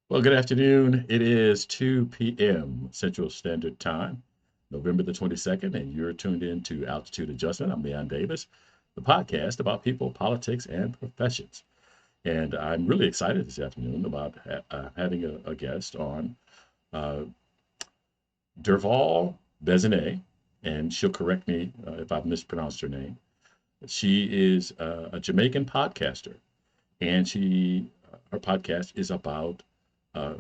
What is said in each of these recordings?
Well, good afternoon. It is 2 p.m. Central Standard Time, November the 22nd, and you're tuned in to Altitude Adjustment. I'm Leon Davis, the podcast about people, politics, and professions. And I'm really excited this afternoon about having a guest on uh, Derval Bezenet, and she'll correct me if I've mispronounced her name. She is a Jamaican podcaster, and her podcast is about uh,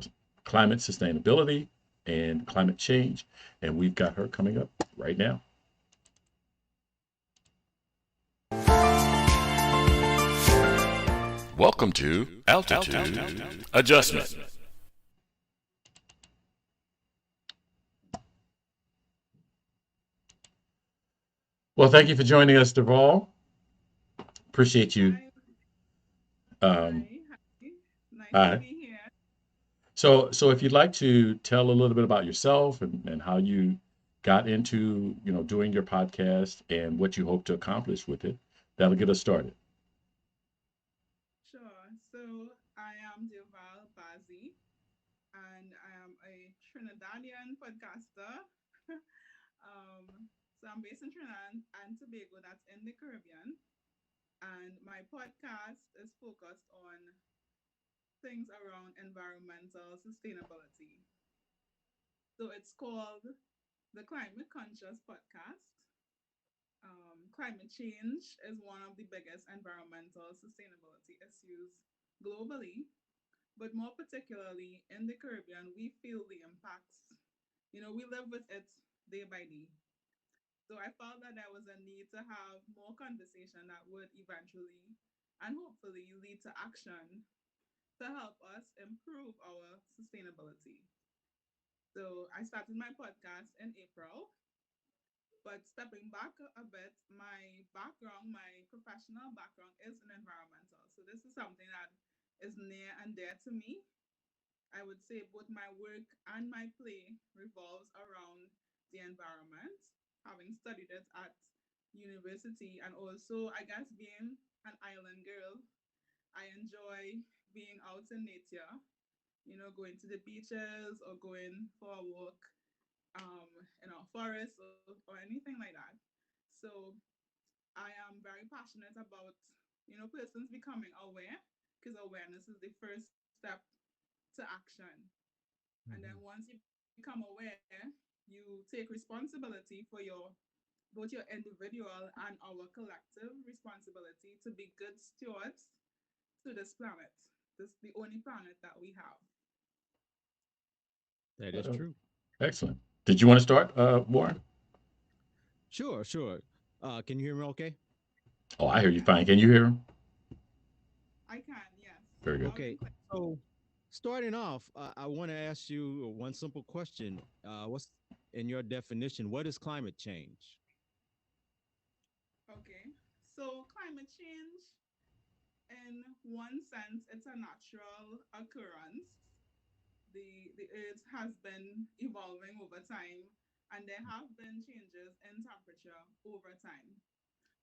climate sustainability and climate change. And we've got her coming up right now. Welcome to Altitude Adjustment. Well, thank you for joining us, Deval. Appreciate you. Hi, Um, hi. Nice to hi. be here. So if you'd like to tell a little bit about yourself and how you got into, doing your podcast and what you hope to accomplish with it, that'll get us started. Sure. So I am Deval Bazi, and I am a Trinidadian podcaster. so I'm based in Trinidad and Tobago, that's in the Caribbean. And my podcast is focused on things around environmental sustainability. So it's called the Climate Conscious Podcast. Climate change is one of the biggest environmental sustainability issues globally, but more particularly in the Caribbean, we feel the impacts. We live with it day by day. So I felt that there was a need to have more conversation that would eventually and hopefully lead to action to help us improve our sustainability. So I started my podcast in April. But stepping back a bit, my background, my professional background is in environmental. So this is something that is near and dear to me. I would say both my work and my play revolves around the environment, having studied it at university, and also, I guess, being an island girl, I enjoy being out in nature, going to the beaches or going for a walk in a forest or anything like that. So I am very passionate about, persons becoming aware because awareness is the first step to action. And then Mhm. once you become aware, you take responsibility for both your individual and our collective responsibility to be good stewards to this planet. This is the only planet that we have. That is Uh, true. Excellent. Did you want to start, Warren? Sure, sure. Can you hear me okay? Oh, I hear you Yes, fine. Can you hear him? I can. Yes, Very good. loud and Okay. clear. So, starting off, I want to ask you one simple question. What's in your definition? What is climate change? Okay. So climate change, in one sense, it's a natural occurrence. The earth has been evolving over time, and there have been changes in temperature over time.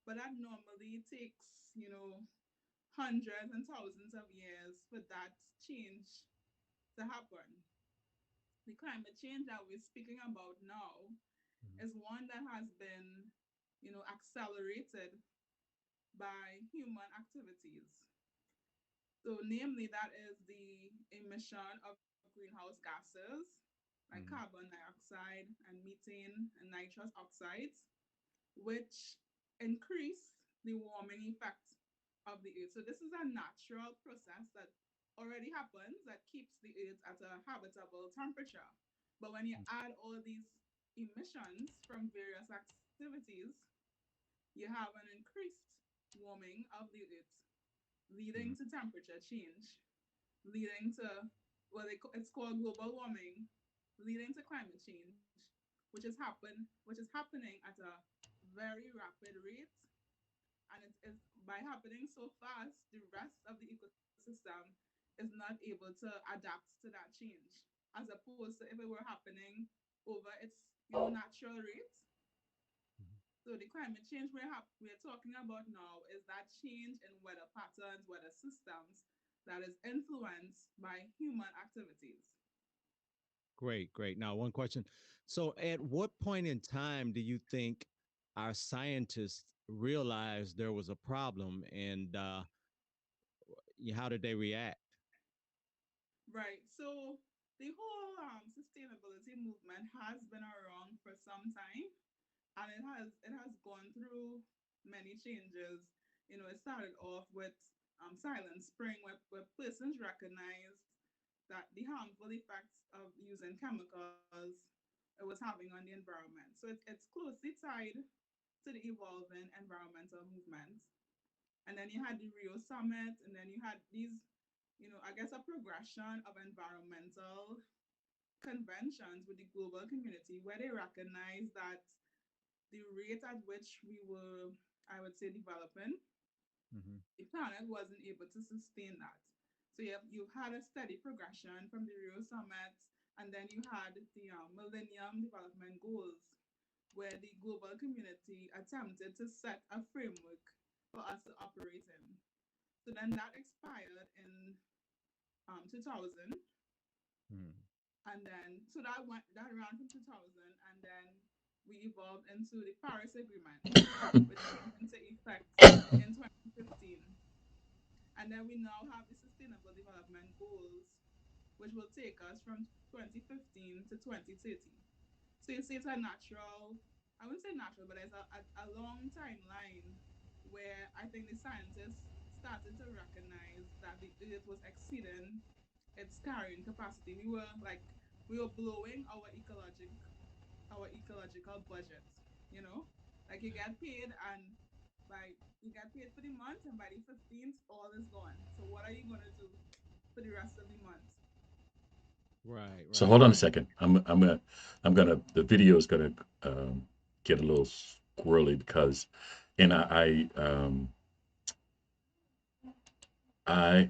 But that normally takes, hundreds and thousands of years for that change to happen. The climate change that we're speaking about now Mhm. is one that has been, accelerated by human activities. So, namely, that is the emission of greenhouse gases like Mhm. carbon dioxide and methane and nitrous oxides, which increase the warming effect of the earth. So, this is a natural process that already happens that keeps the earth at a habitable temperature. But when you add all these emissions from various activities, you have an increased warming of the earth, leading Mhm. to temperature change, leading to, well, it's called global warming, leading to climate change, which is happening at a very rapid rate, and it is by happening so fast, the rest of the ecosystem is not able to adapt to that change, as opposed to if it were happening over its natural rate. Mhm. So the climate change we're talking about now is that change in weather patterns, weather systems that is influenced by human activities. Great, great. Now, one question. So, at what point in time do you think our scientists realized there was a problem, and how did they react? Right. So the whole sustainability movement has been around for some time, and it has gone through many changes. It started off with Silent Spring, where persons recognized that the harmful effects of using chemicals it was having on the environment. So it's closely tied to the evolving environmental movement. And then you had the Rio Summit, and then you had these, I guess a progression of environmental conventions with the global community where they recognize that the rate at which we were, I would say, developing, Hmm. the planet wasn't able to sustain that. So you've had a steady progression from the Rio Summit, and then you had the Millennium Development Goals, where the global community attempted to set a framework for us to operate in. So then that expired in 2000, and then so that ran from 2000, and then we evolved into the Paris Agreement, which came into effect in 2015. And then we now have the Sustainable Development Goals, which will take us from 2015 to 2030. So you see, it's a natural, I wouldn't say natural, but it's a long timeline where I think the scientists started to recognize that it was exceeding its carrying capacity. We were blowing our ecological budget, you know? Like you get paid and by you get paid for the month and by the 15th all is gone. So what are you gonna do for the rest of the month? Right, So right. hold on a second. I'm gonna the video is gonna get a little squirrely because, and I a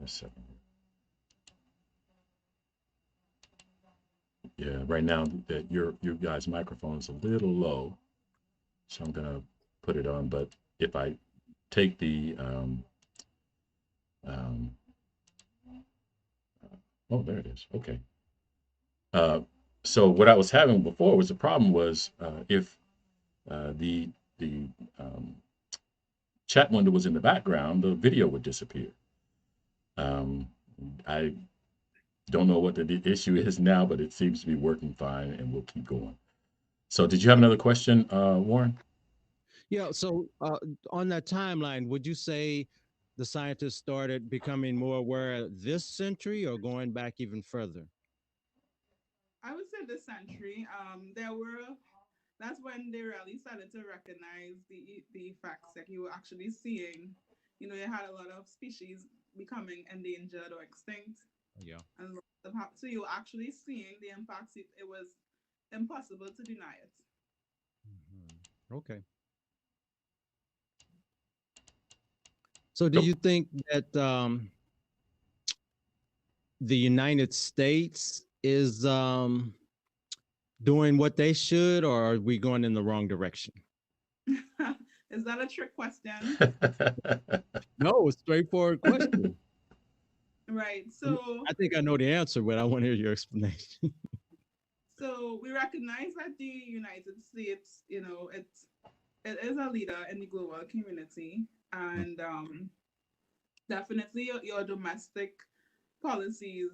second. Yeah, right now that your guys' microphone is a little low, so I'm gonna put it on. But if I take the um, oh, there it is. Okay. Uh, so what I was having before was the problem was if the chat window was in the background, the video would disappear. Um, I don't know what the issue is now, but it seems to be working fine, and we'll keep going. So, did you have another question, Warren? Yeah. So, on that timeline, would you say the scientists started becoming more aware this century or going back even further? I would say this century, that's when they really started to recognize the effects that you were actually seeing. You had a lot of species becoming endangered or extinct, Yeah. and so you were actually seeing the impacts. It was impossible to deny it. Mhm. Okay. So, do Nope. you think that the United States is doing what they should, or are we going in the wrong direction? Is that a trick question? No, it's a straightforward question. Right. So I think I know the answer, but I want to hear your explanation. so we recognize that the United States, it is a leader in the global community, and definitely your domestic policies,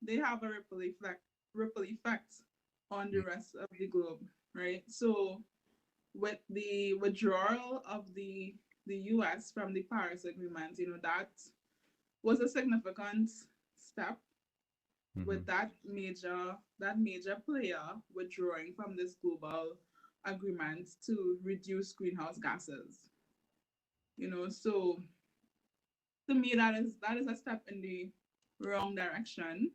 they have a ripple effect on the rest of the globe, right? So with the withdrawal of the US from the Paris Agreement, that was a significant step, with Hmm. that major player withdrawing from this global agreement to reduce greenhouse gases. So to me that is a step in the wrong direction.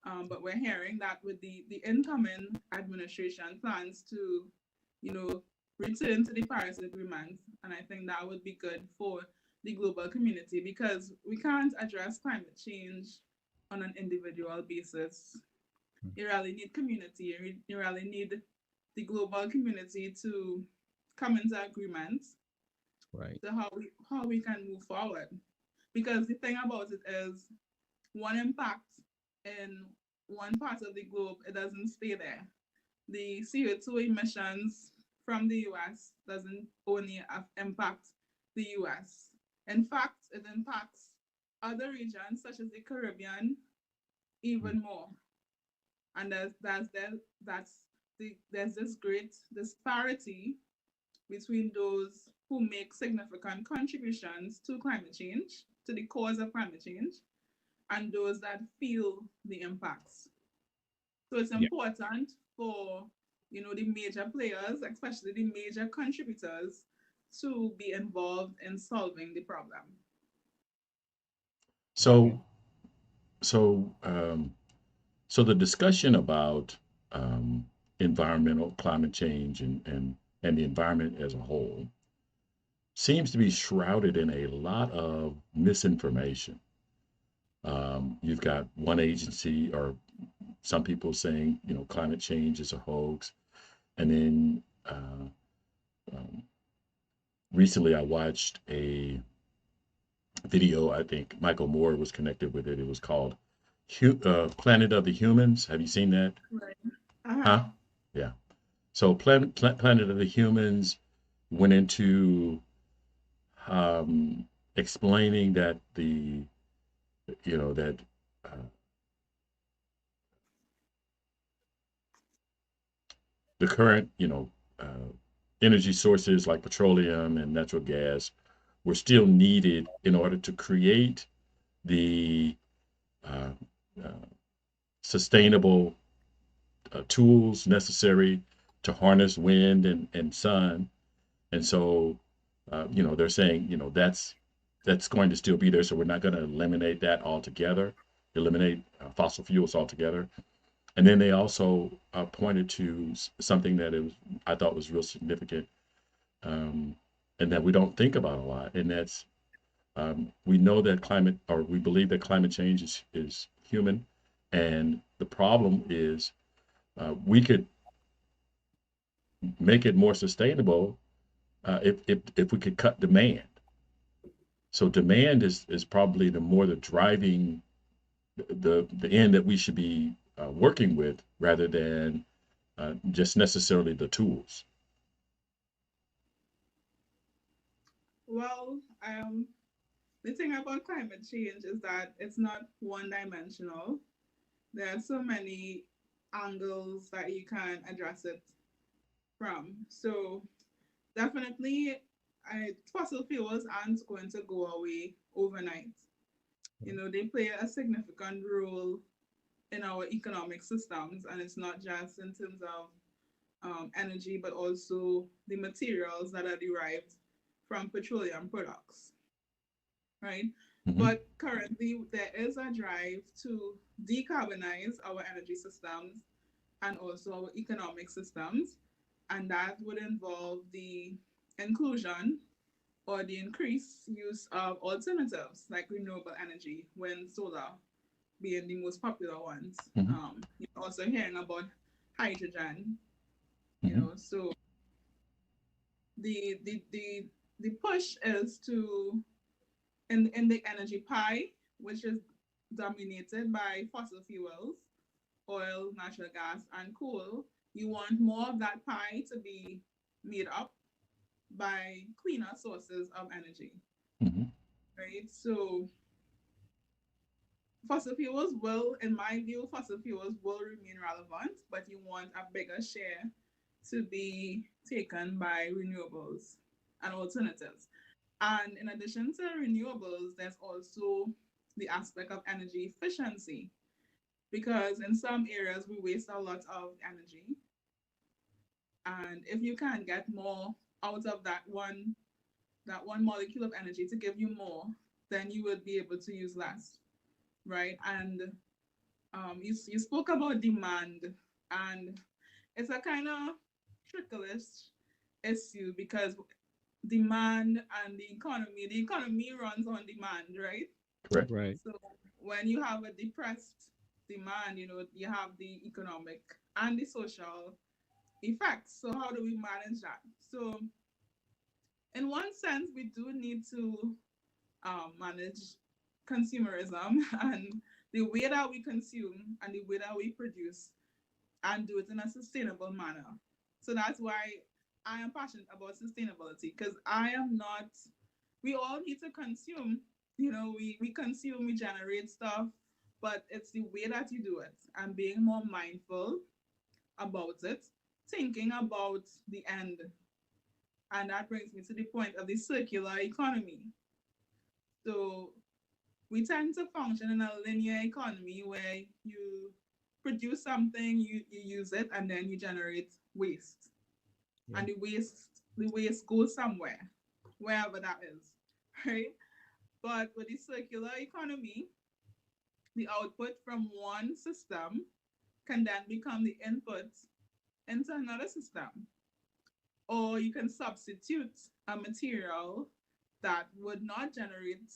But we're hearing that with the incoming administration plans to, you know, return to the Paris Agreement, and I think that would be good for the global community because we can't address climate change on an individual basis. You really need community. You really need the global community to come into agreement Right. to how we can move forward. Because the thing about it is, one impact in one part of the globe, it doesn't stay there. The CO2 emissions from the US doesn't only impact the US. In fact, it impacts other regions such as the Caribbean even more. And there's this great disparity between those who make significant contributions to climate change, to the cause of climate change, and those that feel the impacts. So it's Yeah. important for the major players, especially the major contributors, to be involved in solving the problem. So, so, um, so the discussion about um, environmental climate change and the environment as a whole seems to be shrouded in a lot of misinformation. You've got one agency or some people saying, climate change is a hoax. And then um, recently I watched a video. I think Michael Moore was connected with it. It was called Planet of the Humans. Have you seen that? Right. Uh-huh. Huh? Yeah. So Planet of the Humans went into explaining that that uh, the current, energy sources like petroleum and natural gas were still needed in order to create the uh, uh, sustainable tools necessary to harness wind and sun. And so, they're saying, that's going to still be there. So we're not going to eliminate that altogether, eliminate fossil fuels altogether. And then they also pointed to something that I thought was real significant, um, and that we don't think about a lot, and that's we know that we believe that climate change is human, and the problem is we could make it more sustainable if we could cut demand. So demand is probably the driving the end that we should be working with rather than just necessarily the tools. Well, the thing about climate change is that it's not one dimensional. There are so many angles that you can address it from. So definitely, fossil fuels aren't going to go away overnight. They play a significant role in our economic systems, and it's not just in terms of energy, but also the materials that are derived from petroleum products, right? Hmm. But currently, there is a drive to decarbonize our energy systems and also our economic systems, and that would involve the inclusion or the increased use of alternatives like renewable energy, wind, solar being the most popular ones. Hmm. You're also hearing about hydrogen, Hmm. so the the the the push is to in the energy pie, which is dominated by fossil fuels, oil, natural gas, and coal. You want more of that pie to be made up by cleaner sources of energy, Hmm. right? So fossil fuels will, in my view, fossil fuels will remain relevant, but you want a bigger share to be taken by renewables and alternatives. And in addition to renewables, there's also the aspect of energy efficiency, because in some areas we waste a lot of energy. And if you can get more out of that one molecule of energy to give you more, then you would be able to use less, right? And you spoke about demand, and it's a kind of tricklish issue because demand and the economy runs on demand, right? Correct. Right. So when you have a depressed demand, you have the economic and the social effects. So how do we manage that? So in one sense, we do need to manage consumerism and the way that we consume and the way that we produce and do it in a sustainable manner. So that's why I am passionate about sustainability because I am not, we all need to consume. We consume, we generate stuff, but it's the way that you do it and being more mindful about it, thinking about the end. And that brings me to the point of the circular economy. So we tend to function in a linear economy where you produce something, you use it, and then you generate waste. Yeah. And the waste goes somewhere, wherever that is, right? But with the circular economy, the output from one system can then become the input into another system. Or you can substitute a material that would not generate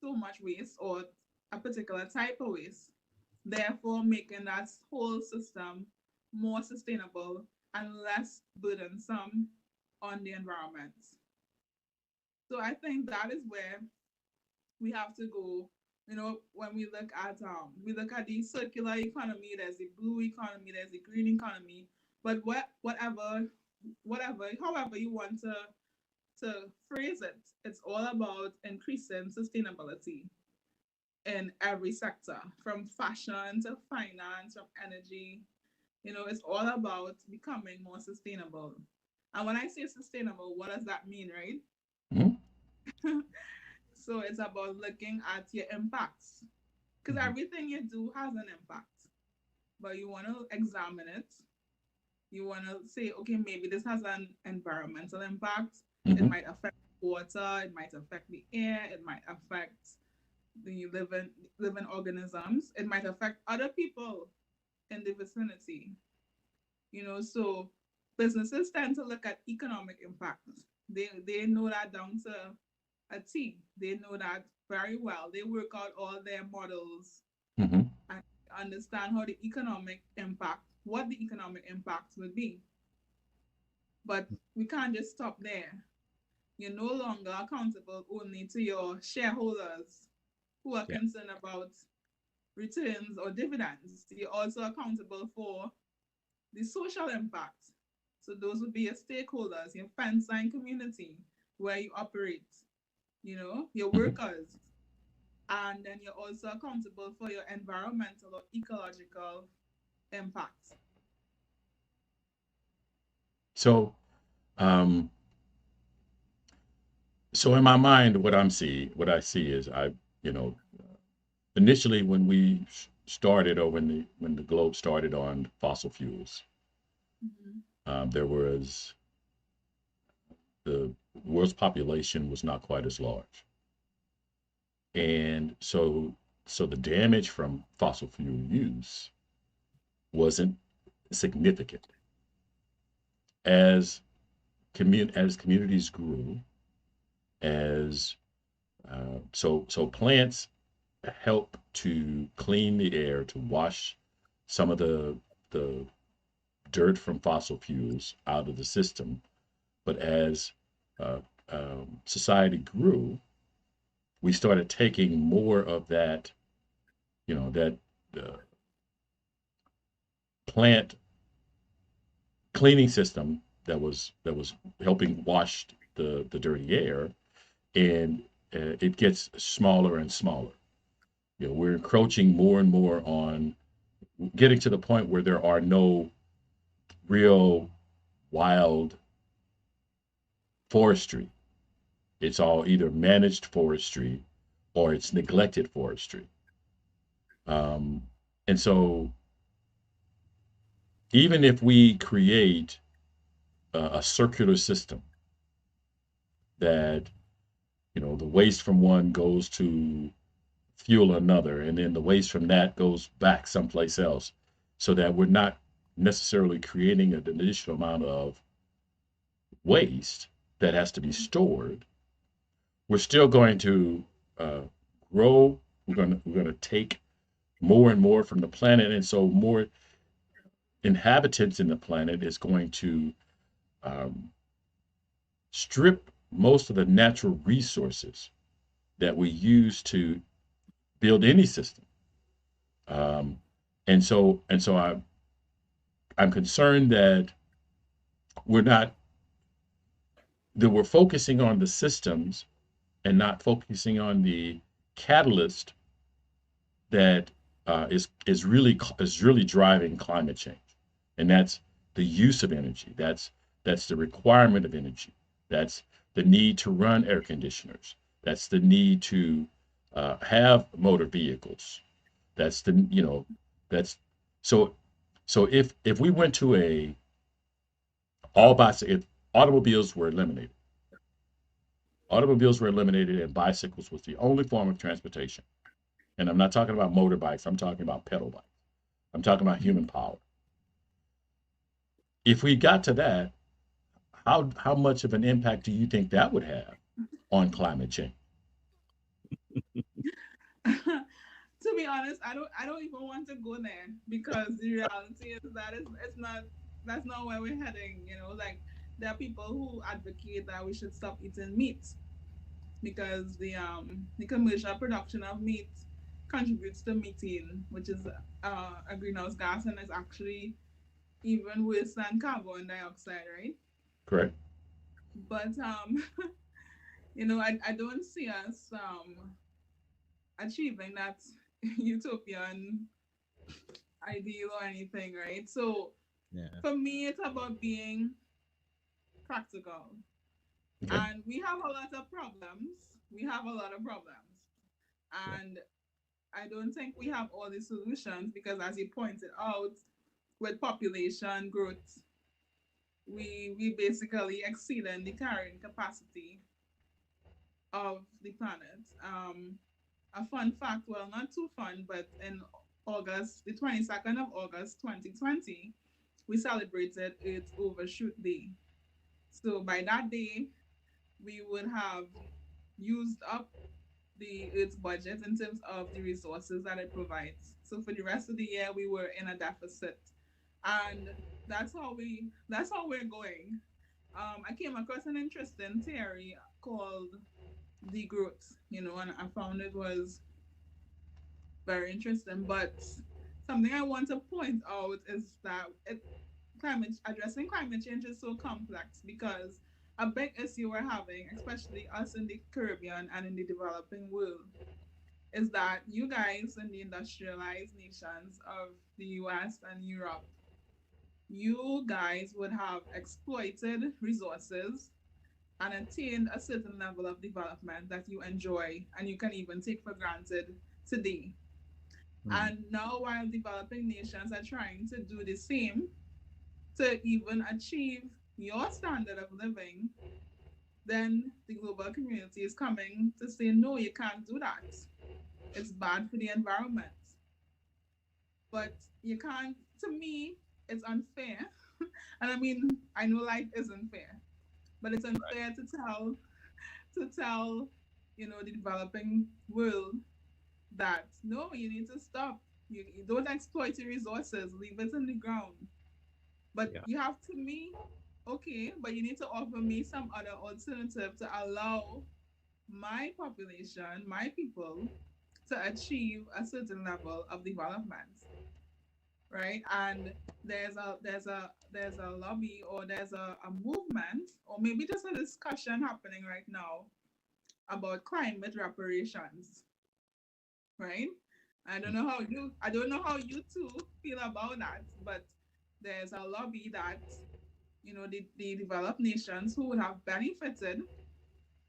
so much waste or a particular type of waste, therefore making that whole system more sustainable and less burdensome on the environment. So I think that is where we have to go. When we look at the circular economy, there's the blue economy, there's the green economy, but whatever, however you want to phrase it, it's all about increasing sustainability in every sector, from fashion to finance, from energy. It's all about becoming more sustainable. And when I say sustainable, what does that mean, right? Mhm. So it's about looking at your impacts because Mhm. everything you do has an impact, but you want to examine it. You want to say, okay, maybe this has an environmental impact. It Mhm. might affect water, it might affect the air, it might affect the living organisms, it might affect other people in the vicinity. So businesses tend to look at economic impact. They know that down to a T. They know that very well. They work out all their models Mhm. and understand how the economic impact, what the economic impact would be. But we can't just stop there. You're no longer accountable only to your shareholders who are Yeah. concerned about returns or dividends. You're also accountable for the social impact. So those would be your stakeholders, your frontline community where you operate, your Mhm. workers. And then you're also accountable for your environmental or ecological impact. So, um, so in my mind, what I see is you know, initially when we started, or when the globe started on fossil fuels, Mm-hmm. there was the world's population was not quite as large, and so the damage from fossil fuel use wasn't significant. As as communities grew, as so plants help to clean the air, to wash some of the dirt from fossil fuels out of the system. But as uh, society grew, we started taking more of that, that uh, plant cleaning system that was helping wash the dirty air, and it gets smaller and smaller. We're encroaching more and more on getting to the point where there are no real wild forestry. It's all either managed forestry or it's neglected forestry. Um, and so, even if we create a circular system that, the waste from one goes to fuel another, and then the waste from that goes back someplace else, so that we're not necessarily creating an additional amount of waste that has to be stored, we're still going to uh, grow. We're going to take more and more from the planet, and so more inhabitants in the planet is going to um, strip most of the natural resources that we use to build any system. Um, and so I'm concerned that we're not that we're focusing on the systems and not focusing on the catalyst that is really driving climate change, and that's the use of energy. That's the requirement of energy. That's the need to run air conditioners. That's the need to have motor vehicles. That's the you know that's so so if we went to a if automobiles were eliminated, automobiles were eliminated and bicycles was the only form of transportation. And I'm not talking about motorbikes, I'm talking about pedal bikes. I'm talking about human power. If we got to that, how much of an impact do you think that would have on climate change? To be honest, I don't even want to go there because the reality is that it's not that's not where we're heading. Like there are people who advocate that we should stop eating meat because the commercial production of meat contributes to methane, which is a greenhouse gas, and it's actually even worse than carbon dioxide, right? Correct? But I don't see us achieving that utopian ideal or anything, right? So Yeah. for me, it's about being practical. Okay. And we have a lot of problems. We have a lot of problems. Yeah. And I don't think we have all the solutions because, as you pointed out, with population growth, we basically exceeding the carrying capacity of the planet. A fun fact, well, not too fun, but in August, the 22nd of August 2020, we celebrated Earth Overshoot Day. So by that day, we would have used up the Earth's budget in terms of the resources that it provides. So for the rest of the year, we were in a deficit, and that's how we're going. I came across an interesting theory called degrowth, and I found it was very interesting. But something I want to point out is that addressing climate change is so complex because a big issue we're having, especially us in the Caribbean and in the developing world, is that you guys in the industrialized nations of the US and Europe, you guys would have exploited resources and attained a certain level of development that you enjoy and you can even take for granted today. Mm. And now, while developing nations are trying to do the same to even achieve your standard of living, then the global community is coming to say, no, you can't do that. It's bad for the environment. But you can't, to me, it's unfair. And I mean, I know life isn't fair, but it's Right. unfair to tell the developing world that no, you need to stop. You don't exploit your resources, leave it in the ground. But Yeah. you have to me, okay, but you need to offer me some other alternative to allow my population, my people, to achieve a certain level of development, right? And there's a lobby, or there's a movement, or maybe just a discussion happening right now about climate reparations, right? I don't know how you two feel about that, but there's a lobby that the developed nations who would have benefited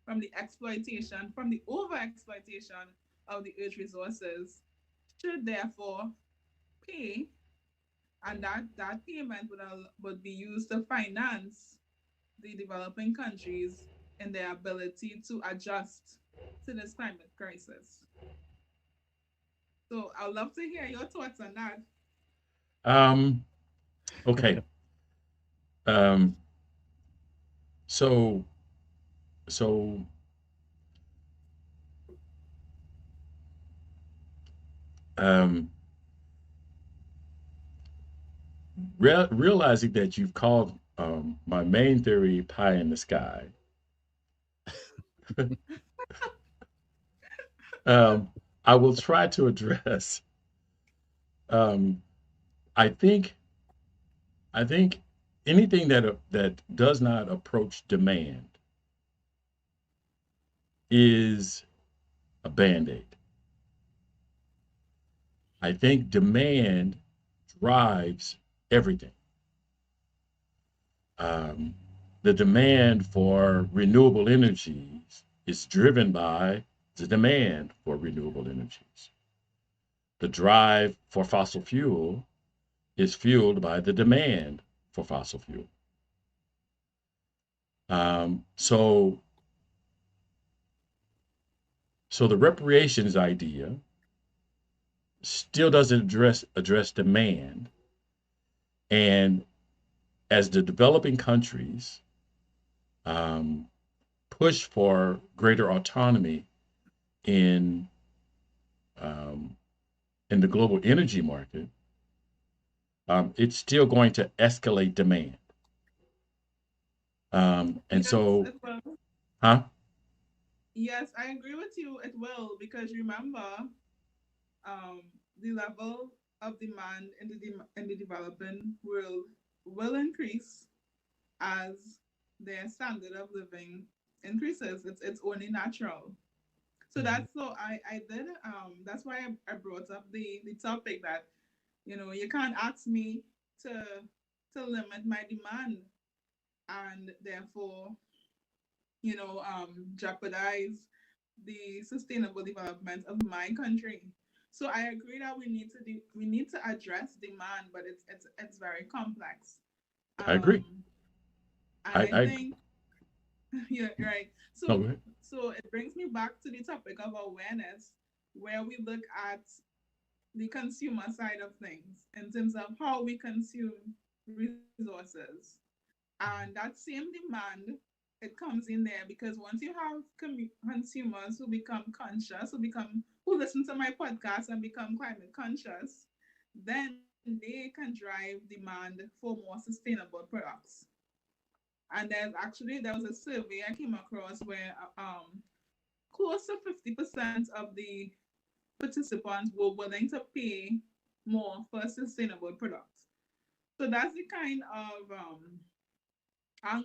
from the exploitation, from the over exploitation of the earth resources, should therefore pay, and that payment would be used to finance the developing countries in their ability to adjust to this climate crisis. So I'd love to hear your thoughts on that. Um, okay. Um, so so um, realizing that you've called my main theory pie in the sky, um, I will try to address. Um, I think I think anything that does not approach demand is a band-aid. I think demand drives everything. Um, the demand for renewable energies is driven by the demand for renewable energies. The drive for fossil fuel is fueled by the demand for fossil fuel. So, so the reparations idea still doesn't address demand, and as the developing countries um, push for greater autonomy in um, in the global energy market, it's still going to escalate demand. And Yes, so, it will. huh? Yes, I agree with you. It will because remember, um, the level of demand in in the developing world will increase as their standard of living increases. It's only natural. So Mhm. that's so I did that's why I brought up the topic that you can't ask me to limit my demand and therefore jeopardize the sustainable development of my country. So I agree that we need to address demand, but it's very complex. I agree. Um, and I I think yeah, right. no, So go ahead. it brings me back to the topic of awareness, where we look at the consumer side of things in terms of how we consume resources. And that same demand, it comes in there because once you have consumers who become conscious, who listen to my podcast and become climate conscious, then they can drive demand for more sustainable products. And there was a survey I came across where close to 50% of the participants were willing to pay more for sustainable products. So that's the kind of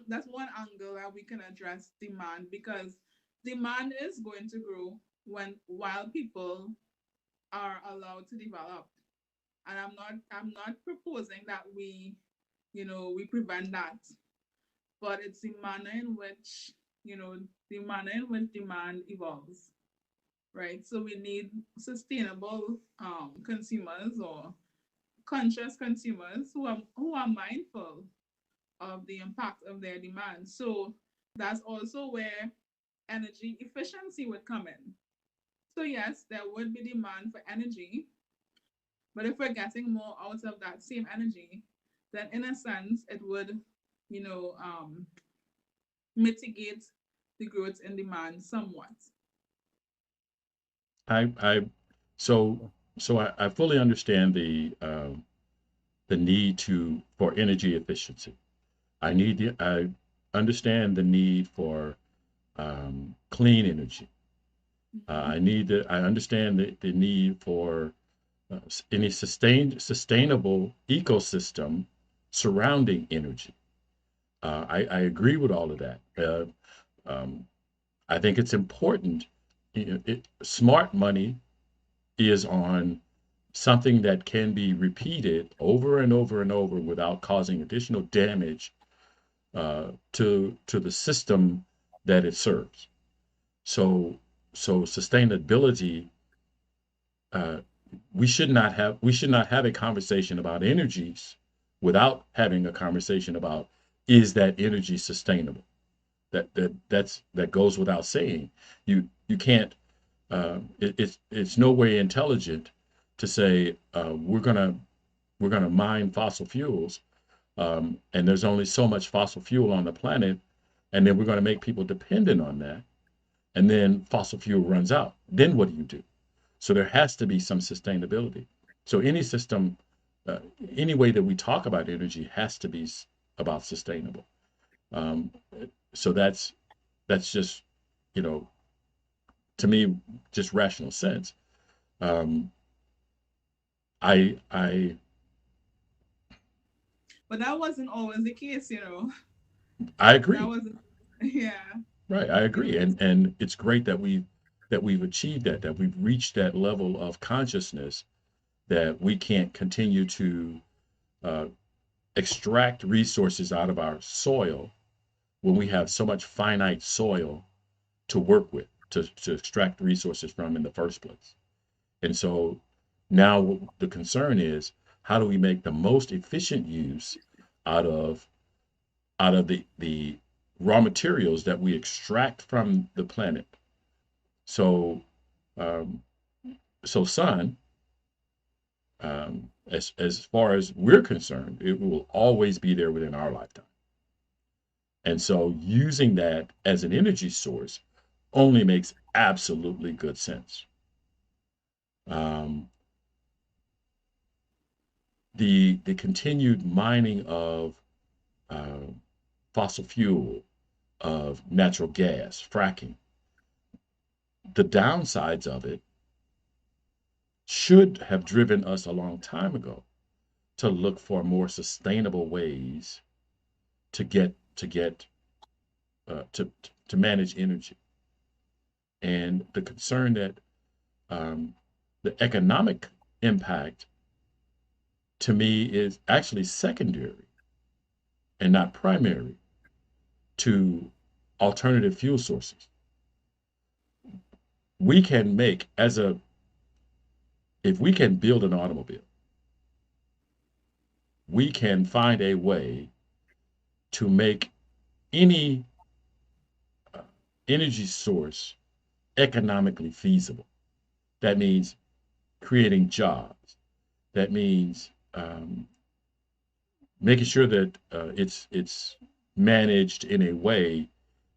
that's one angle that we can address demand because demand is going to grow while people are allowed to develop. And I'm not proposing that we prevent that, but it's the manner in which demand evolves, right? So we need sustainable consumers or conscious consumers who are mindful of the impact of their demand. So that's also where energy efficiency would come in. So yes, there would be demand for energy, but if we're getting more out of that same energy, then in a sense it would, you know, um, mitigate the growth in demand somewhat. I so I fully understand the need to for energy efficiency. I understand the need for clean energy. Mhm. I understand the need for any sustainable ecosystem surrounding energy. I agree with all of that. Um, I think it's important. Smart money is on something that can be repeated over and over and over without causing additional damage to the system that it serves. So sustainability, uh, we should not have a conversation about energies without having a conversation about, is that energy sustainable? That goes without saying. You can't. It's no way intelligent to say we're gonna mine fossil fuels, and there's only so much fossil fuel on the planet, and then we're gonna make people dependent on that, and then fossil fuel runs out. Then what do you do? So there has to be some sustainability. So any system, uh, any way that we talk about energy has to be about sustainable. Um, so that's just, you know, to me, just rational sense. Um, I But that wasn't always the case, you know. I That agree. wasn't, yeah, Right, I you agree, know. and it's great that we've achieved that, that we've reached that level of consciousness that we can't continue to uh, extract resources out of our soil when we have so much finite soil to work with to extract resources from in the first place. And so now the concern is, how do we make the most efficient use out of the raw materials that we extract from the planet? So um, sun, as far as we're concerned, it will always be there within our lifetime. And so using that as an energy source only makes absolutely good sense. Um, the continued mining of uh, fossil fuel, of natural gas, fracking, the downsides of it should have driven us a long time ago to look for more sustainable ways to manage energy. And the concern that um, the economic impact to me is actually secondary and not primary to alternative fuel sources. We can make as a If we can build an automobile, we can find a way to make any uh, energy source economically feasible. That means creating jobs. That means making sure that it's managed in a way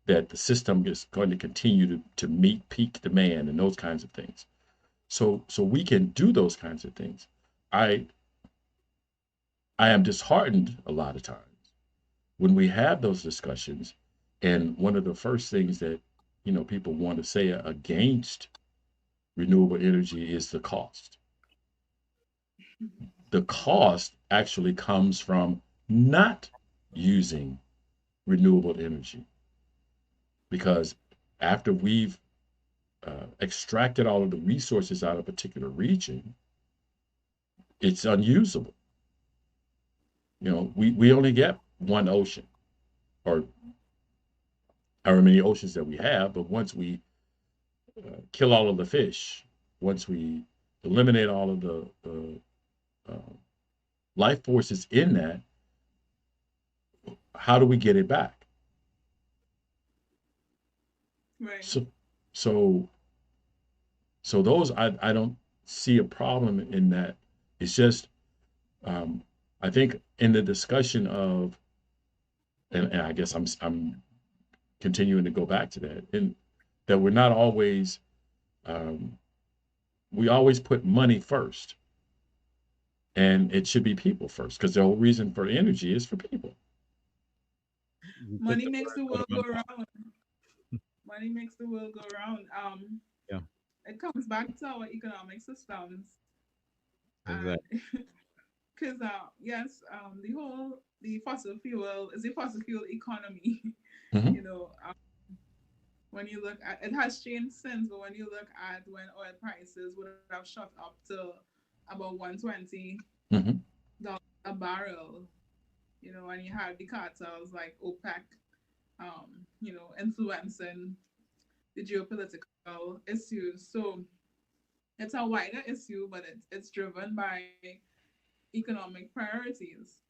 that the system is going to continue to meet peak demand and those kinds of things. So we can do those kinds of things. I I am disheartened a lot of times when we have those discussions, and one of the first things that people want to say against renewable energy is the cost. The cost actually comes from not using renewable energy, because after we've extracted all of the resources out of a particular region, it's unusable. We only get one ocean, or however many oceans that we have, but once we kill all of the fish, once we eliminate all of the life forces in that, how do we get it back? Right. So, so, so those I don't see a problem in that. It's just um, I think in the discussion of, and I guess I'm continuing to go back to that, and that we're not always um, we always put money first, and it should be people first, because the whole reason for energy is for people. You took Money the makes words the out of world my go mouth. round. Money makes the world go round. Yeah, It comes back to our economic systems, and exactly. because yes, the fossil fuel is a fossil fuel economy. Hmm. you know, when you look at, it has changed since, but when you look at when oil prices would have shot up to about Hmm. $120 a barrel, and you had the cartels like OPEC, influencing the geopolitical issues. So it's a wider issue, but it's driven by economic priorities.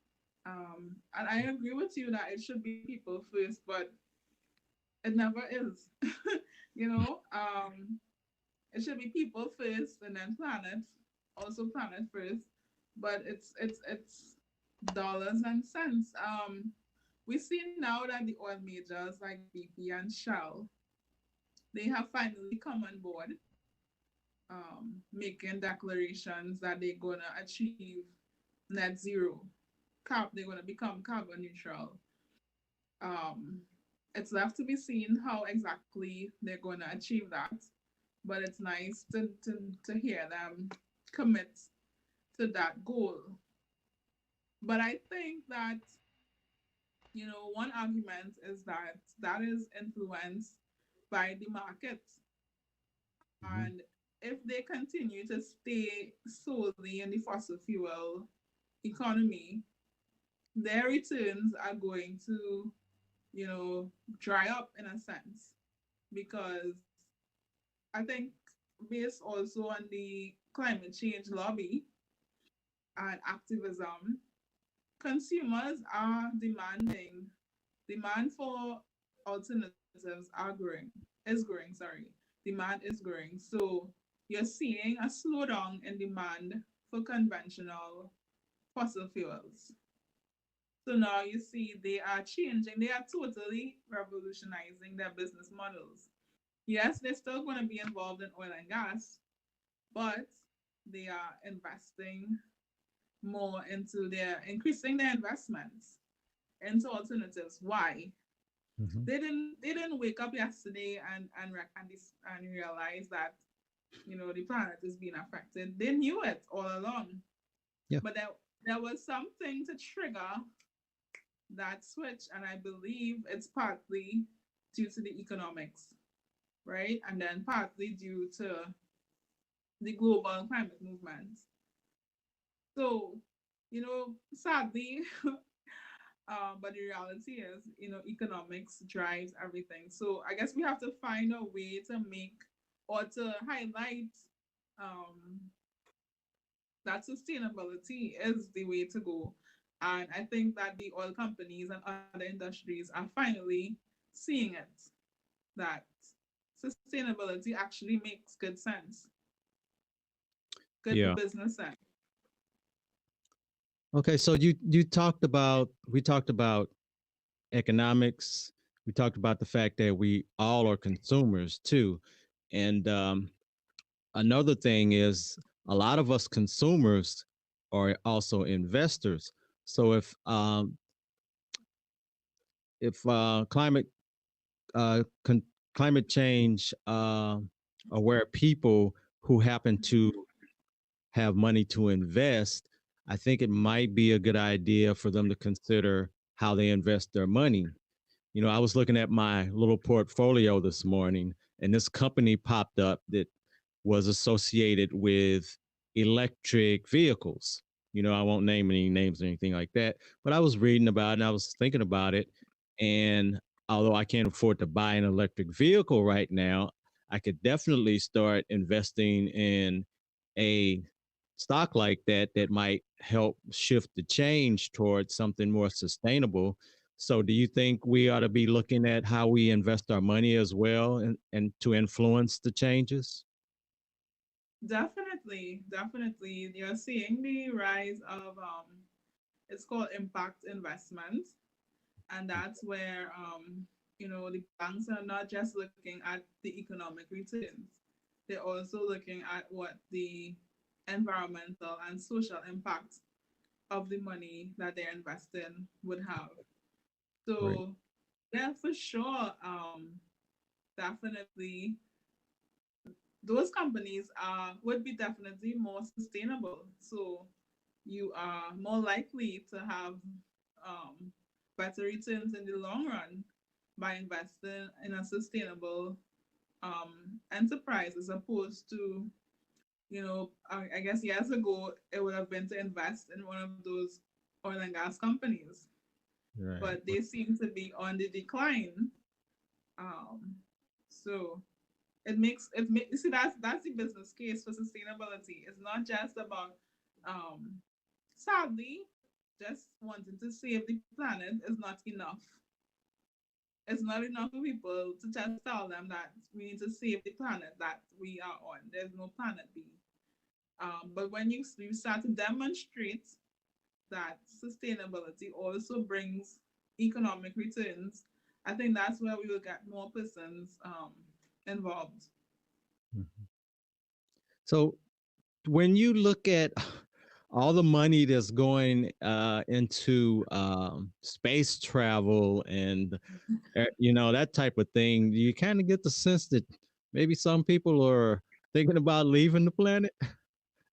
And I agree with you that it should be people first, but it never is. you know, um, it should be people first and then planet, also planet first. But it's dollars and cents. We see now that the oil majors like BP and Shell, they have finally come on board, making declarations that they're gonna achieve net zero. They're gonna become carbon neutral. Um, it's left to be seen how exactly they're gonna achieve that. but it's nice to hear them commit to that goal. But I think that, one argument is that that is influenced by the market. Mhm. And if they continue to stay solely in the fossil fuel economy, their returns are going to, dry up in a sense. Because I think, based also on the climate change lobby and activism, consumers are demanding, demand for alternatives are growing, is growing, sorry. Demand is growing. So you're seeing a slowdown in demand for conventional fossil fuels. So now you see they are changing, they are totally revolutionizing their business models. Yes, they're still going to be involved in oil and gas, but they are investing more into their increasing their investments into alternatives. Why? Mhm. They didn't wake up yesterday and realize that the planet is being affected. They knew it all along, Yeah. but there was something to trigger that switch, and I believe it's partly due to the economics, right? And then partly due to the global climate movement. So, sadly, but the reality is, economics drives everything. So I guess we have to find a way to make or to highlight um, that sustainability is the way to go. And I think that the oil companies and other industries are finally seeing it, that sustainability actually makes good sense, good Yeah. business sense. Okay, so you talked about we talked about economics. We talked about the fact that we all are consumers too, and another thing is a lot of us consumers are also investors. So if climate change aware people who happen to have money to invest, I think it might be a good idea for them to consider how they invest their money. You know, I was looking at my little portfolio this morning, and this company popped up that was associated with electric vehicles. You know, I won't name any names or anything like that, but I was reading about it and I was thinking about it. And although I can't afford to buy an electric vehicle right now, I could definitely start investing in a stock like that that might help shift the change towards something more sustainable. So, do you think we ought to be looking at how we invest our money as well and to influence the changes? Definitely, definitely. You're seeing the rise of it's called impact investment, and that's where the banks are not just looking at the economic returns, they're also looking at what the environmental and social impact of the money that they're investing would have. Right. So yeah, for sure, definitely those companies would be definitely more sustainable. So you are more likely to have um, better returns in the long run by investing in a sustainable enterprise, as opposed to, I guess years ago it would have been to invest in one of those oil and gas companies, Right. but they seem to be on the decline. So you see, that's the business case for sustainability. It's not just about um, sadly, just wanting to save the planet is not enough. It's not enough for people to just tell them that we need to save the planet that we are on. There's no planet B. But when you start to demonstrate that sustainability also brings economic returns, I think that's where we will get more persons involved. Mhm. So when you look at all the money that's going into space travel and you know that type of thing, you kind of get the sense that maybe some people are thinking about leaving the planet.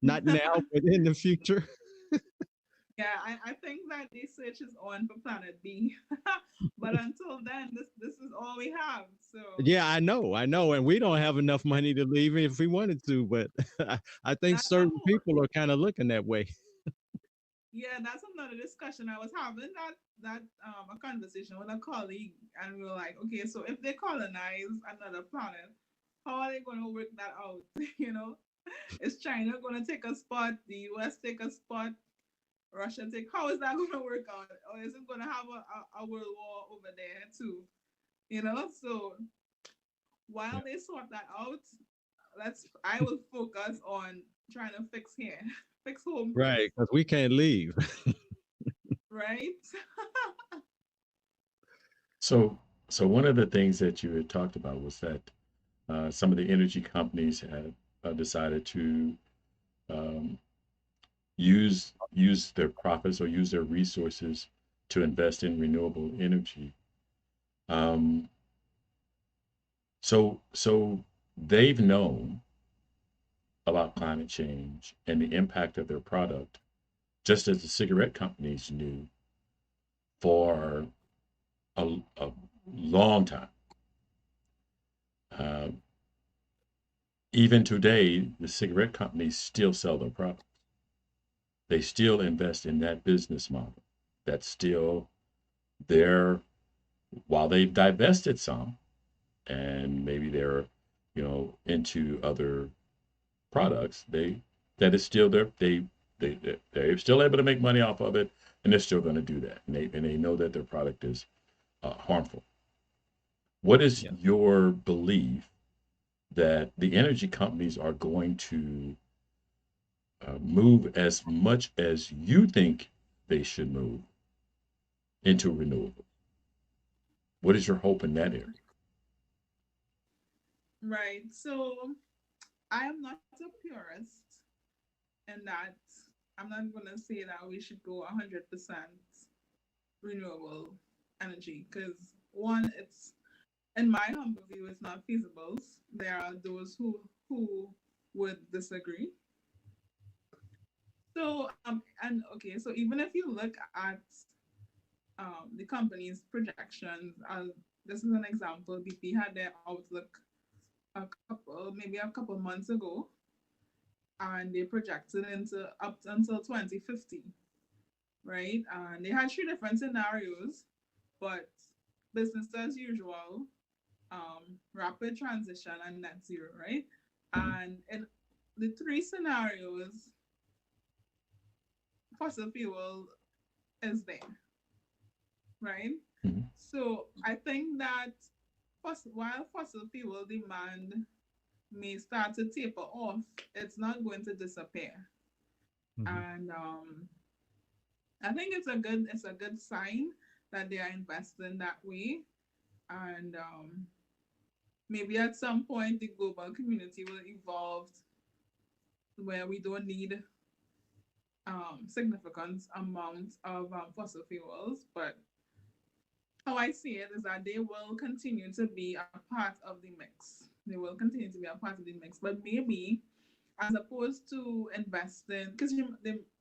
Not now, but in the future. Yeah, I think that the search is on for Planet B. But until then, this is all we have. So Yeah, I know, and we don't have enough money to leave if we wanted to, but I think that's a certain whole people are kind of looking that way. yeah, that's another discussion. I was having that a conversation with a colleague, and we were like, okay, so if they colonize another planet, how are they going to work that out? You know, is China going to take a spot? The U.S. take a spot? Russia take? How is that going to work out? Or is it going to have a world war over there too? You know, so Yeah. while they sort that out, I will focus on trying to fix here, fix home first, Right, because we can't leave. right? So, so one of the things that you had talked about was that some of the energy companies have decided to um, use their profits or use their resources to invest in renewable energy. Um, so they've known about climate change and the impact of their product, just as the cigarette companies knew for a long time. Uh, Even today, the cigarette companies still sell their product. They still invest in that business model. That's still their, while they've divested some, and maybe they're, into other products, that is still their, they're still able to make money off of it, and they're still going to do that, and they know that their product is harmful. What is Yeah. your belief that the energy companies are going to move as much as you think they should move into renewable? What is your hope in that area? Right. So I am not a purist in that I'm not going to say that we should go 100% renewable energy because, one, it's in my humble view, it's not feasible. There are those who would disagree. So and okay, so even if you look at the company's projections, this is an example. BP had their outlook maybe a couple months ago, and they projected into up until 2050, right? And they had three different scenarios, but business as usual, rapid transition, and net zero, right? Mhm. And in the three scenarios, fossil fuel is there, right? Mhm. So I think that while fossil fuel demand may start to taper off, it's not going to disappear. Mhm. And I think it's a good sign that they are investing that way. And maybe at some point the global community will evolve where we don't need significant amounts of fossil fuels. But how I see it is that they will continue to be a part of the mix. They will continue to be a part of the mix, but maybe as opposed to investing, because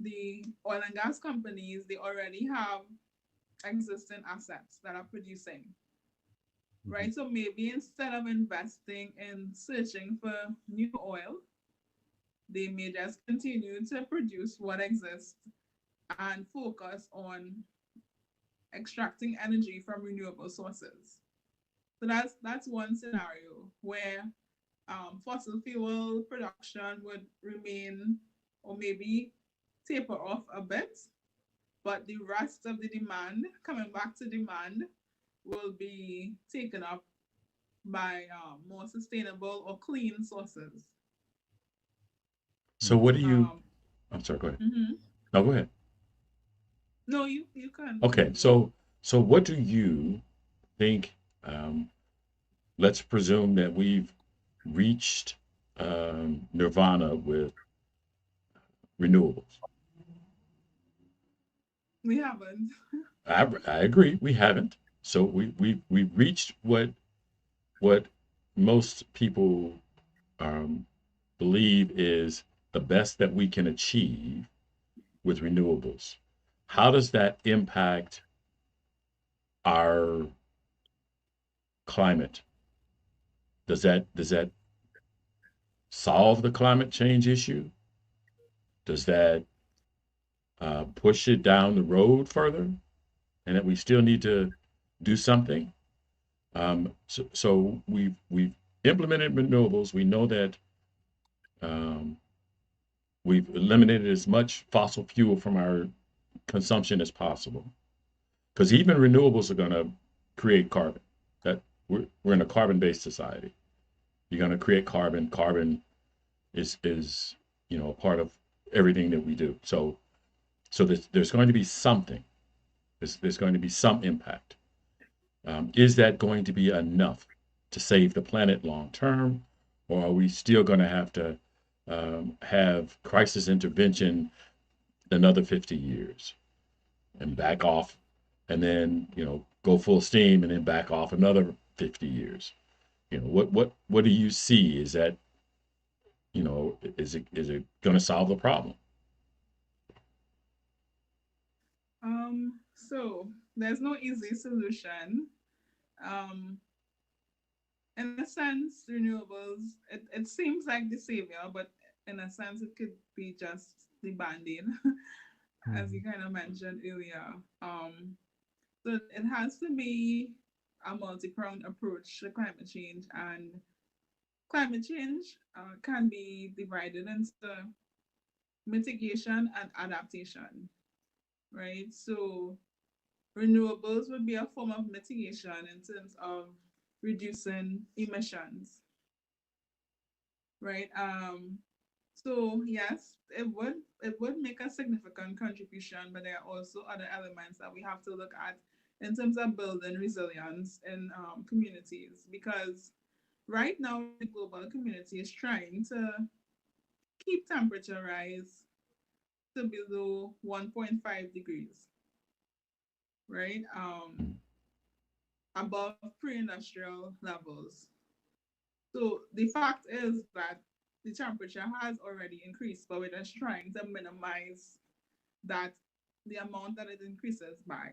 the oil and gas companies, they already have existing assets that are producing, Mhm. right? So maybe instead of investing in searching for new oil, they may just continue to produce what exists and focus on extracting energy from renewable sources. So that's one scenario where fossil fuel production would remain or maybe taper off a bit, but the rest of the demand, coming back to demand, will be taken up by more sustainable or clean sources. So what Mhm. do you? Um, I'm sorry. Go ahead. mhm. No, go ahead. No, you can Okay. continue. So what do you think? Um, let's presume that we've reached nirvana with renewables. We haven't. I agree. We haven't. So we've reached what most people um, believe is the best that we can achieve with renewables. How does that impact our climate? Does that solve the climate change issue? Does that push it down the road further, and that we still need to do something? So we've implemented renewables. We know that um, we've eliminated as much fossil fuel from our consumption as possible. Because even renewables are going to create carbon. That we're in a carbon-based society. You're going to create carbon. Carbon is a part of everything that we do. So there's going to be something. There's going to be some impact. Is that going to be enough to save the planet long term, or are we still going to have to have crisis intervention another 50 years and back off, and then go full steam and then back off another 50 years? What do you see? Is that is it going to solve the problem? So there's no easy solution. Um, in a sense, renewables, it seems like the savior, but in a sense, it could be just the band-aid, as you Mhm. kind of mentioned earlier. So it has to be a multi-pronged approach to climate change, and climate change can be divided into mitigation and adaptation, right? So renewables would be a form of mitigation in terms of reducing emissions, right? So yes, it would make a significant contribution, but there are also other elements that we have to look at in terms of building resilience in communities, because right now the global community is trying to keep temperature rise to below 1.5 degrees, right? Above pre-industrial levels. So the fact is that the temperature has already increased, but we're just trying to minimize that the amount that it increases by.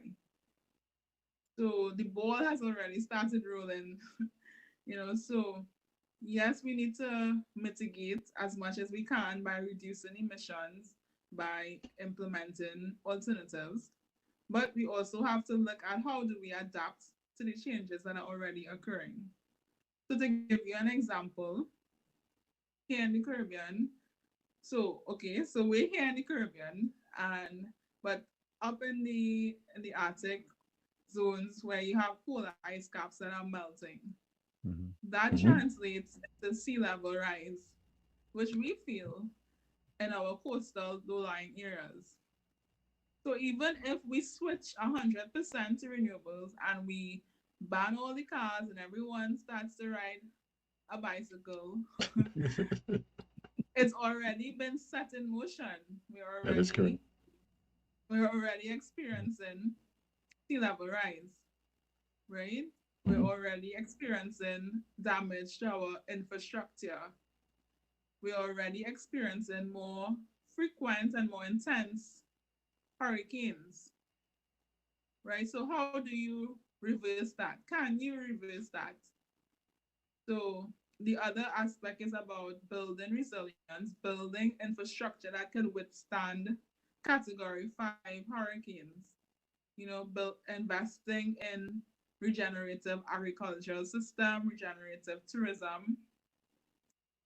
So the ball has already started rolling, so yes, we need to mitigate as much as we can by reducing emissions, by implementing alternatives, but we also have to look at how do we adapt to the changes that are already occurring. So to give you an example, here in the Caribbean, so okay, so we're here in the Caribbean, and but up in the Arctic zones where you have polar ice caps that are melting, Mhm. that Hmm. translates to sea level rise, which we feel in our coastal low-lying areas. So even if we switch 100% to renewables and we ban all the cars and everyone starts to ride a bicycle, it's already been set in motion. We're That is correct. already we're already experiencing sea level rise, right? We're Hmm. already experiencing damage to our infrastructure. We're already experiencing more frequent and more intense hurricanes, right? So how do you reverse that? Can you reverse that? So the other aspect is about building resilience, building infrastructure that can withstand category 5 hurricanes, investing in regenerative agricultural system, regenerative tourism,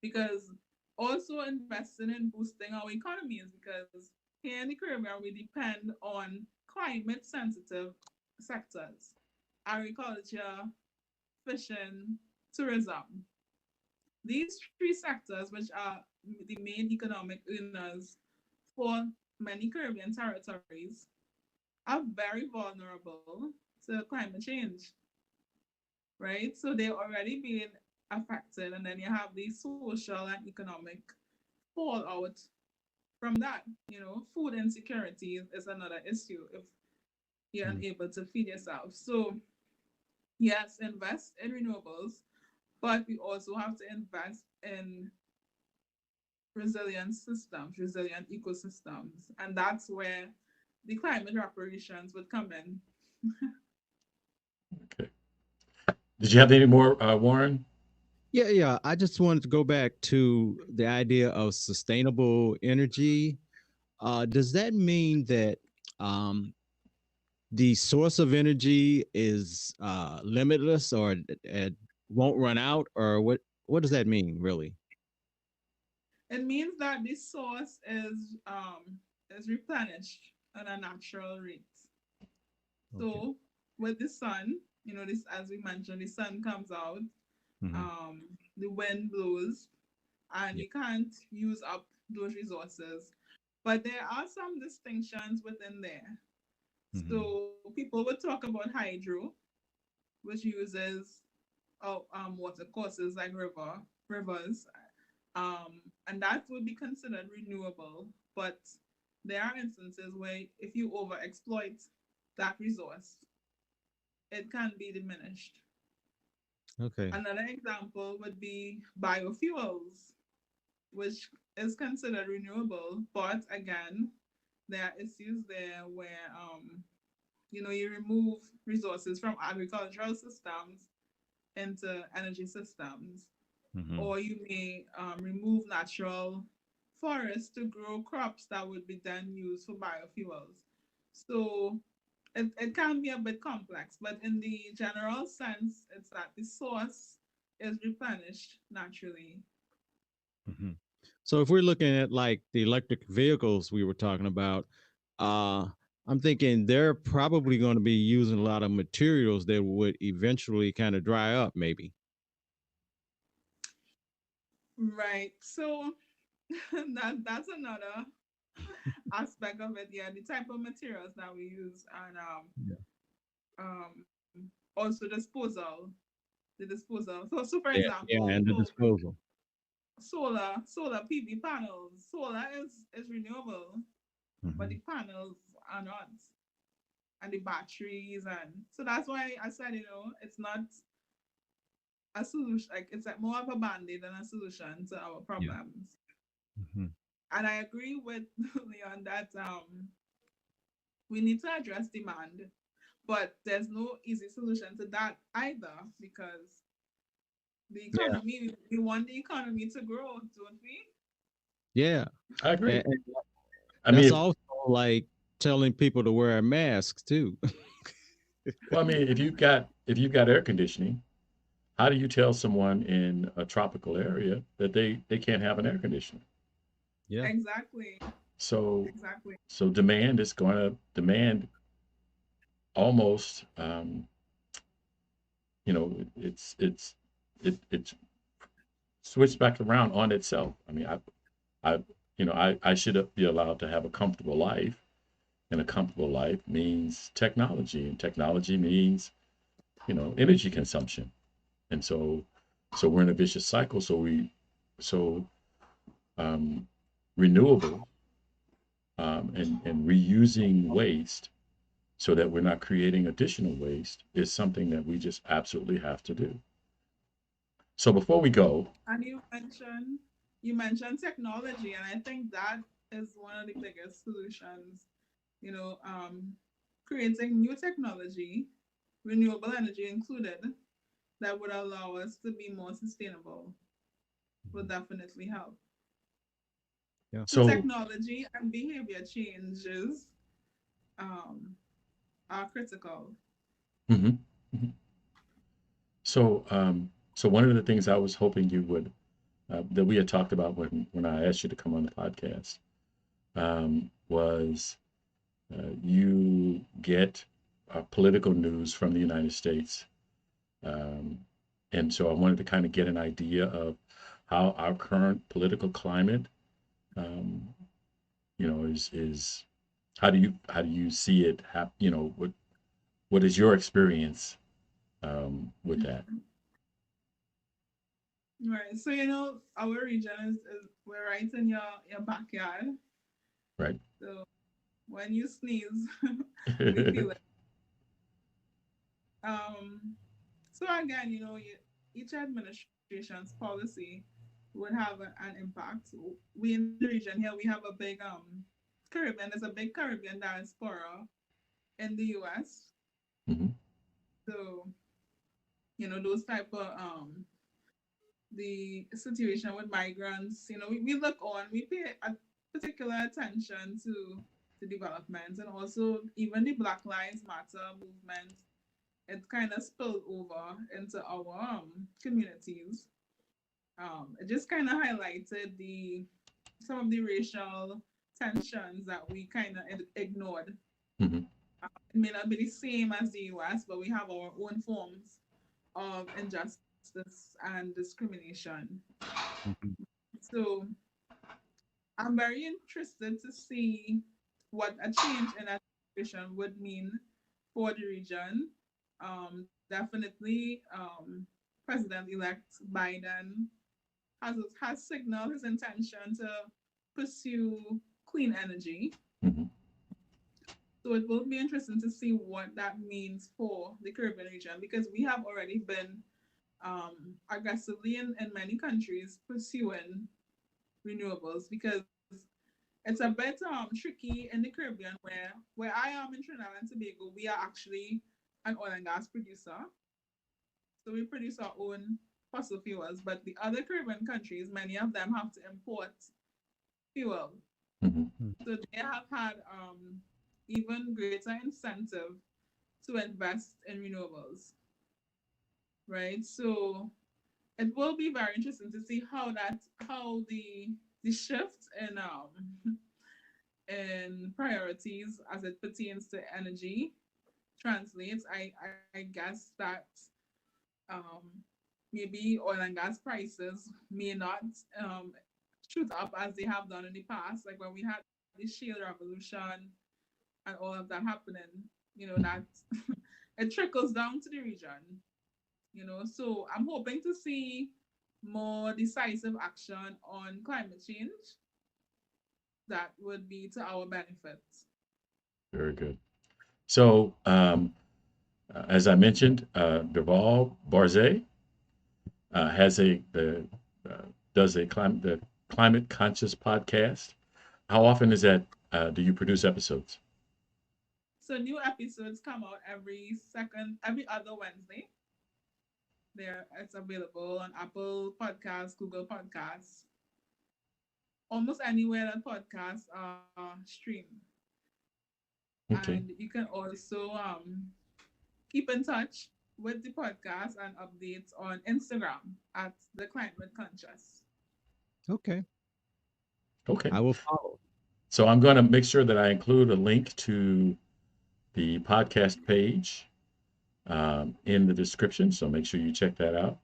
because also investing in boosting our economies, because here in the Caribbean we depend on climate sensitive sectors: agriculture, fishing, tourism. These three sectors, which are the main economic earners for many Caribbean territories, are very vulnerable to climate change, right? So they're already being affected, and then you have the social and economic fallout from that. Food insecurity is another issue if you're Mhm. unable to feed yourself. So, yes, invest in renewables, but we also have to invest in resilient systems, resilient ecosystems, and that's where the climate reparations would come in. Okay. Did you have any more, Warren? Yeah, yeah. I just wanted to go back to the idea of sustainable energy. Does that mean that um, the source of energy is limitless, or it won't run out, or what? What does that mean, really? It means that the source is replenished at a natural rate. Okay. So with the sun, this, as we mentioned, the sun comes out, Hmm. the wind blows, and Yeah. we can't use up those resources. But there are some distinctions within there. Hmm. So people would talk about hydro, which uses water courses like rivers, and that would be considered renewable. But there are instances where if you overexploit that resource, it can be diminished. Okay. Another example would be biofuels, which is considered renewable, but again, there are issues there where you remove resources from agricultural systems into energy systems, Hmm. or you may remove natural forests to grow crops that would be then used for biofuels. So it can be a bit complex, but in the general sense, it's that the source is replenished naturally. Hmm. So if we're looking at like the electric vehicles we were talking about, uh, I'm thinking they're probably going to be using a lot of materials that would eventually kind of dry up, maybe. Right. So that's another aspect of it. Yeah, the type of materials that we use, and Yeah. also the disposal. So for Yeah, yeah, example, and the disposal. solar PV panels. Solar is renewable, but Hmm. the panels are not, and the batteries, and so that's why I said, it's not a solution. Like, it's like more of a band-aid than a solution to our Yeah. problems. Hmm. And I agree with Leon that we need to address demand, but there's no easy solution to that either, because the Yeah. economy, we want the economy to grow, don't we? Yeah. I agree. And I mean, that's if, also like telling people to wear a mask too. well, I mean, if you've got air conditioning, how do you tell someone in a tropical area that they can't have an air conditioner? Yeah. Exactly. So Exactly. so demand is going to demand almost, it's switched back around on itself. I mean, I should be allowed to have a comfortable life, and a comfortable life means technology, and technology means energy consumption, and so we're in a vicious cycle. So um, renewable, and reusing waste so that we're not creating additional waste is something that we just absolutely have to do. So before we go, And you mentioned technology, and I think that is one of the biggest solutions. You know, creating new technology, renewable energy included, that would allow us to be more sustainable would Mhm. definitely help. Yeah. So so technology and behavior changes um, are critical. mhm, mhm. So one of the things I was hoping you would that we had talked about when I asked you to come on the podcast, was you get political news from the United States. Um, and so I wanted to kind of get an idea of how our current political climate, um, is how do you see it what is your experience with that? Right. So our region is we're right in your backyard. Right. So when you sneeze, we feel it. Um. So again, each administration's policy would have an impact. We in the region here, we have a big Caribbean. There's a big Caribbean diaspora in the U.S. Hmm. So those type of the situation with migrants. We look on, we pay a particular attention to the development, and also even the Black Lives Matter movement. It kind of spilled over into our communities. It just kind of highlighted the some of the racial tensions that we kind of ignored. Hmm. It may not be the same as the US, but we have our own forms of injustice and discrimination. Mhm. So I'm very interested to see what a change in administration would mean for the region. Definitely, President-elect Biden has signaled his intention to pursue clean energy. Hmm. So it will be interesting to see what that means for the Caribbean region, because we have already been aggressively in many countries pursuing renewables, because it's a bit tricky in the Caribbean, where I am in Trinidad and Tobago. We are actually an oil and gas producer, so we produce our own fossil fuels. But the other Caribbean countries, many of them have to import fuel, Hmm. so they have had even greater incentive to invest in renewables, right? So it will be very interesting to see how the shift in in priorities as it pertains to energy translates. I guess that um, maybe oil and gas prices may not shoot up as they have done in the past, like when we had the shale revolution and all of that happening. That it trickles down to the region. So I'm hoping to see more decisive action on climate change that would be to our benefit. Very good. So, as I mentioned, Deval Barzay has uh, does the climate conscious podcast. How often is that? Do you produce episodes? So new episodes come out every other Wednesday. It's available on Apple Podcasts, Google Podcasts, almost anywhere that podcasts are streamed. Okay. And you can also keep in touch with the podcast and updates on Instagram at the Climate Conscious. Okay. Okay. I will follow. So I'm going to make sure that I include a link to the podcast page in the description. So make sure you check that out.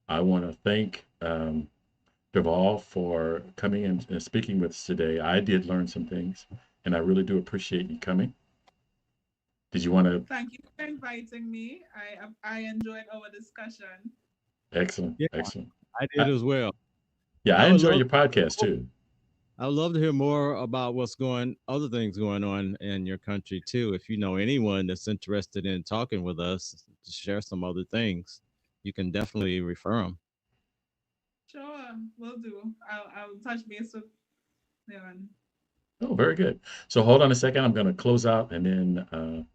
I want to thank Deval for coming and speaking with us today. I did learn some things, and I really do appreciate you coming. Did you want to? Thank you for inviting me. I enjoyed our discussion. Excellent, Yeah, excellent. I did I, as well. yeah, I I would enjoy love your podcast too. I would love to hear more about other things going on in your country too. If you know anyone that's interested in talking with us to share some other things, you can definitely refer them. Sure, will do. I'll touch base with Leon. Oh, very good. So hold on a second. I'm going to close out and then.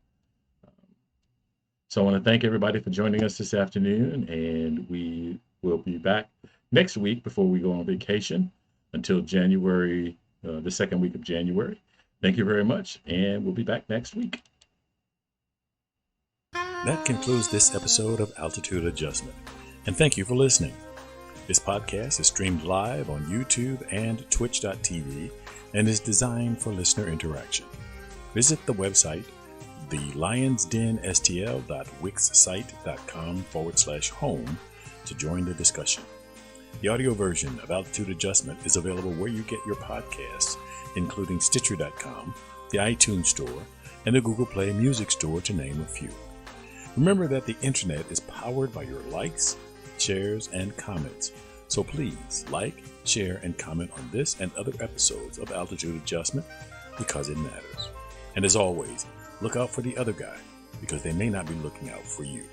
So I want to thank everybody for joining us this afternoon, and we will be back next week before we go on vacation until January, the second week of January. Thank you very much, and we'll be back next week. That concludes this episode of Altitude Adjustment, and thank you for listening. This podcast is streamed live on YouTube and Twitch.tv and is designed for listener interaction. Visit the website thelionsdenstl.wixsite.com/home to join the discussion. The audio version of Altitude Adjustment is available where you get your podcasts, including Stitcher.com, the iTunes Store, and the Google Play Music Store, to name a few. Remember that the internet is powered by your likes, shares, and comments. So please like, share, and comment on this and other episodes of Altitude Adjustment, because it matters. And as always, look out for the other guy, because they may not be looking out for you.